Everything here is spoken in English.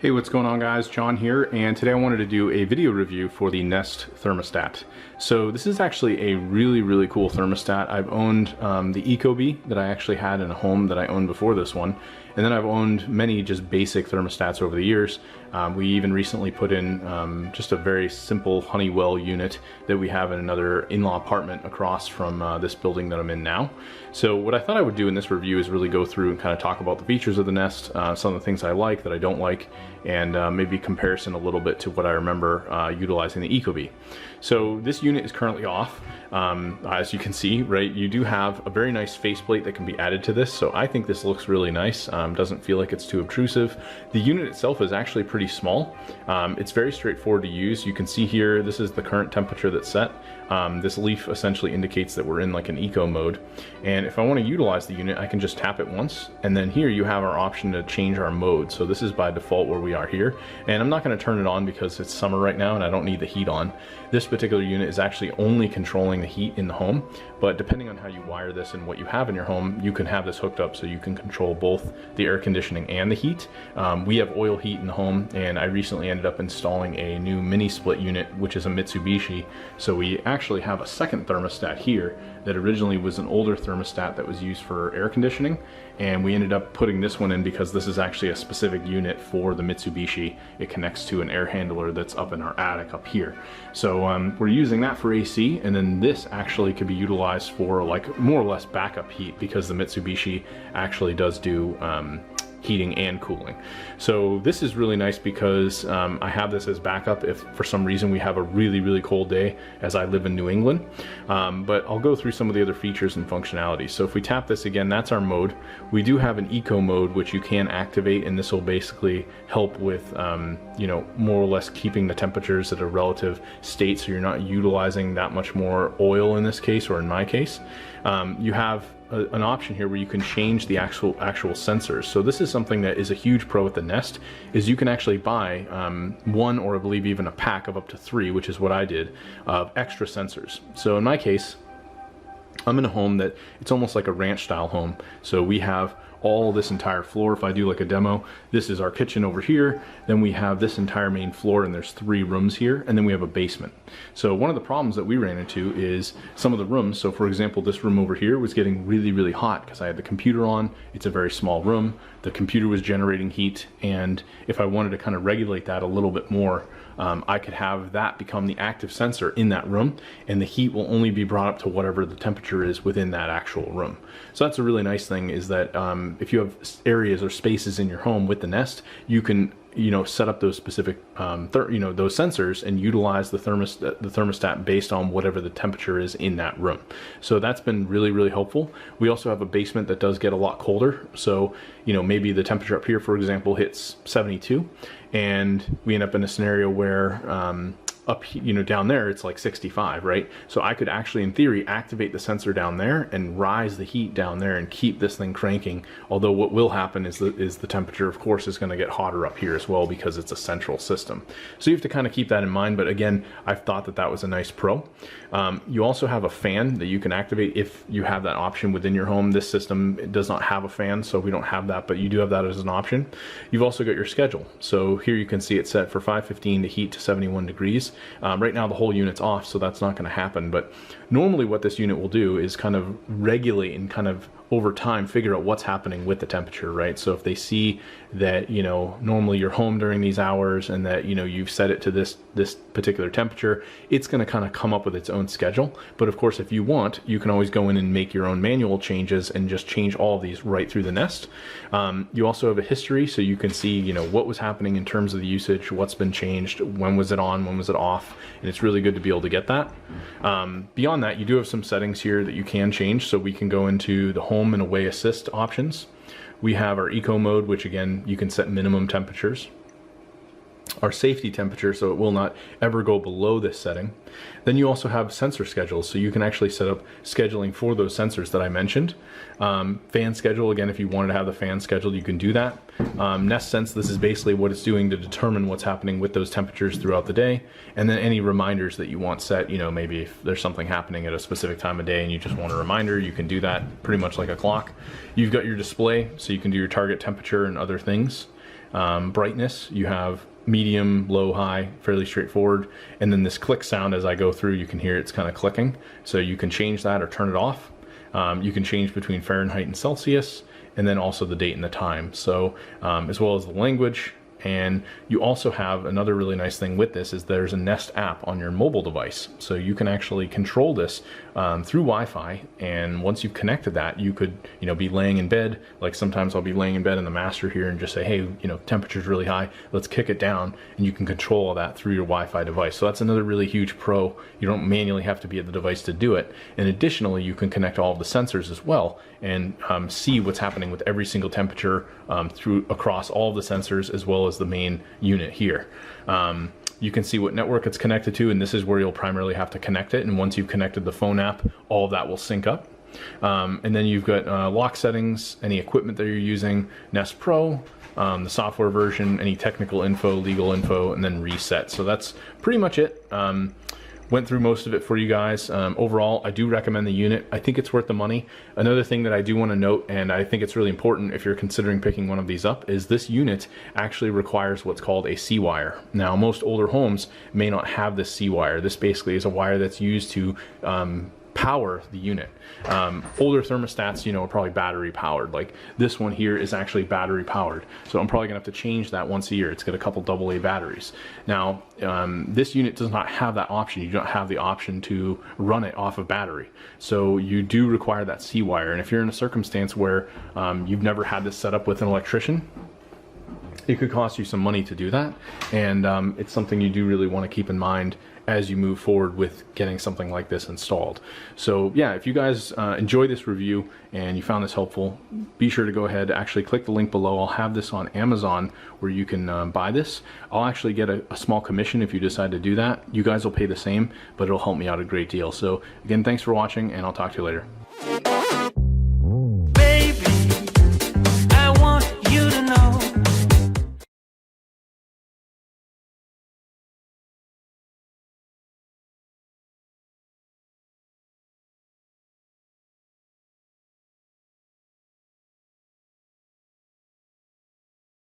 Hey, what's going on guys? John here, and today I wanted to do a video review for the Nest Thermostat. So this is actually a really cool thermostat. I've owned the Ecobee that I actually had in a home that I owned before this one, and then I've owned many just basic thermostats over the years. We even recently put in just a very simple Honeywell unit that we have in another in-law apartment across from this building that I'm in now. So what I thought I would do in this review is really go through and kind of talk about the features of the Nest, some of the things I like, that I don't like, and maybe comparison a little bit to what I remember utilizing the Ecobee. So this unit is currently off. As you can see, right, you do have a very nice faceplate that can be added to this, so I think this looks really nice. Doesn't feel like it's too obtrusive. The unit itself is actually pretty small. It's very straightforward to use. You can see here, this is the current temperature that's set. This leaf essentially indicates that we're in like an eco mode, and if I want to utilize the unit, I can just tap it once, and then here you have our option to change our mode. So this is by default where we are here, and I'm not going to turn it on because it's summer right now and I don't need the heat on. This particular unit is actually only controlling the heat in the home, but depending on how you wire this and what you have in your home, you can have this hooked up so you can control both the air conditioning and the heat. We have oil heat in the home, and I recently ended up installing a new mini split unit, which is a Mitsubishi, so we actually have a second thermostat here that originally was an older thermostat that was used for air conditioning, and we ended up putting this one in because this is actually a specific unit for the Mitsubishi. It connects to an air handler that's up in our attic up here. So we're using that for AC, and then this actually could be utilized for like more or less backup heat because the Mitsubishi actually does do heating and cooling. So this is really nice because I have this as backup if for some reason we have a really cold day, as I live in New England. But I'll go through some of the other features and functionalities. So if we tap this again, that's our mode. We do have an eco mode which you can activate, and this will basically help with you know, more or less keeping the temperatures at a relative state, so you're not utilizing that much more oil in this case, or in my case. You have an option here where you can change the actual sensors. So this is something that is a huge pro with the Nest, is you can actually buy one, or I believe even a pack of up to 3, which is what I did, of extra sensors. So in my case, I'm in a home that it's almost like a ranch style home. So we have all this entire floor. If I do like a demo, this is our kitchen over here, then we have this entire main floor, and there's 3 rooms here, and then we have a basement. So one of the problems that we ran into is some of the rooms, so for example this room over here was getting really hot because I had the computer on. It's a very small room, the computer was generating heat, and if I wanted to kind of regulate that a little bit more, I could have that become the active sensor in that room, and the heat will only be brought up to whatever the temperature is within that actual room. So that's a really nice thing, is that if you have areas or spaces in your home with the Nest, you can, you know, set up those specific you know, those sensors and utilize the thermostat based on whatever the temperature is in that room. So that's been really helpful. We also have a basement that does get a lot colder, so you know, maybe the temperature up here, for example, hits 72, and we end up in a scenario where up, you know, down there it's like 65, right? So I could actually, in theory, activate the sensor down there and rise the heat down there and keep this thing cranking. Although what will happen is the temperature, of course, is going to get hotter up here as well because it's a central system. So you have to kind of keep that in mind. But again, I've thought that that was a nice pro. You also have a fan that you can activate if you have that option within your home. This system, it does not have a fan, so we don't have that, but you do have that as an option. You've also got your schedule. So here you can see it set for 5:15 to heat to 71 degrees. Right now the whole unit's off, so that's not going to happen, but normally what this unit will do is kind of regulate and kind of over time figure out what's happening with the temperature, right? So if they see that, you know, normally you're home during these hours and that, you know, you've set it to this particular temperature, it's going to kind of come up with its own schedule. But of course, if you want, you can always go in and make your own manual changes and just change all of these right through the Nest. You also have a history, so you can see, you know, what was happening in terms of the usage, what's been changed, when was it on, when was it off, and it's really good to be able to get that. Beyond that, you do have some settings here that you can change, so we can go into the home and away assist options. We have our eco mode, which again, you can set minimum temperatures. our safety temperature, so it will not ever go below this setting. Then you also have sensor schedules, so you can actually set up scheduling for those sensors that I mentioned. Fan schedule, again, if you wanted to have the fan scheduled, you can do that. Nest Sense, this is basically what it's doing to determine what's happening with those temperatures throughout the day. And then any reminders that you want set, maybe if there's something happening at a specific time of day and you just want a reminder, you can do that pretty much like a clock. You've got your display, so you can do your target temperature and other things. Brightness, you have medium, low, high, fairly straightforward. And then this click sound, as I go through, you can hear it's kind of clicking. So you can change that or turn it off. You can change between Fahrenheit and Celsius, and then also the date and the time. So as well as the language. And you also have another really nice thing with this is there's a Nest app on your mobile device. So you can actually control this through Wi-Fi. And once you've connected that, you could, be laying in bed. Like sometimes I'll be laying in bed in the master here and just say, hey, temperature's really high. Let's kick it down. And you can control all that through your Wi-Fi device. So that's another really huge pro. You don't manually have to be at the device to do it. And additionally, you can connect all of the sensors as well and see what's happening with every single temperature across all of the sensors, as well as the main unit here. You can see what network it's connected to, and this is where you'll primarily have to connect it. And once you've connected the phone app, all of that will sync up. And then you've got lock settings, any equipment that you're using, Nest Pro, the software version, any technical info, legal info, and then reset. So that's pretty much it. Went through most of it for you guys. Overall, I do recommend the unit. I think it's worth the money. Another thing that I do want to note, and I think it's really important if you're considering picking one of these up, is this unit actually requires what's called a C-wire. Now, most older homes may not have this C-wire. This basically is a wire that's used to power the unit. Older thermostats, are probably battery powered. Like this one here is actually battery powered. So I'm probably gonna have to change that once a year. It's got a couple AA batteries. Now, this unit does not have that option. You don't have the option to run it off of battery. So you do require that C-wire. And if you're in a circumstance where you've never had this set up with an electrician, it could cost you some money to do that. And it's something you do really want to keep in mind as you move forward with getting something like this installed. So yeah, if you guys enjoy this review and you found this helpful, be sure to go ahead, actually click the link below. I'll have this on Amazon where you can buy this. I'll actually get a small commission if you decide to do that. You guys will pay the same, but it'll help me out a great deal. So again, thanks for watching, and I'll talk to you later.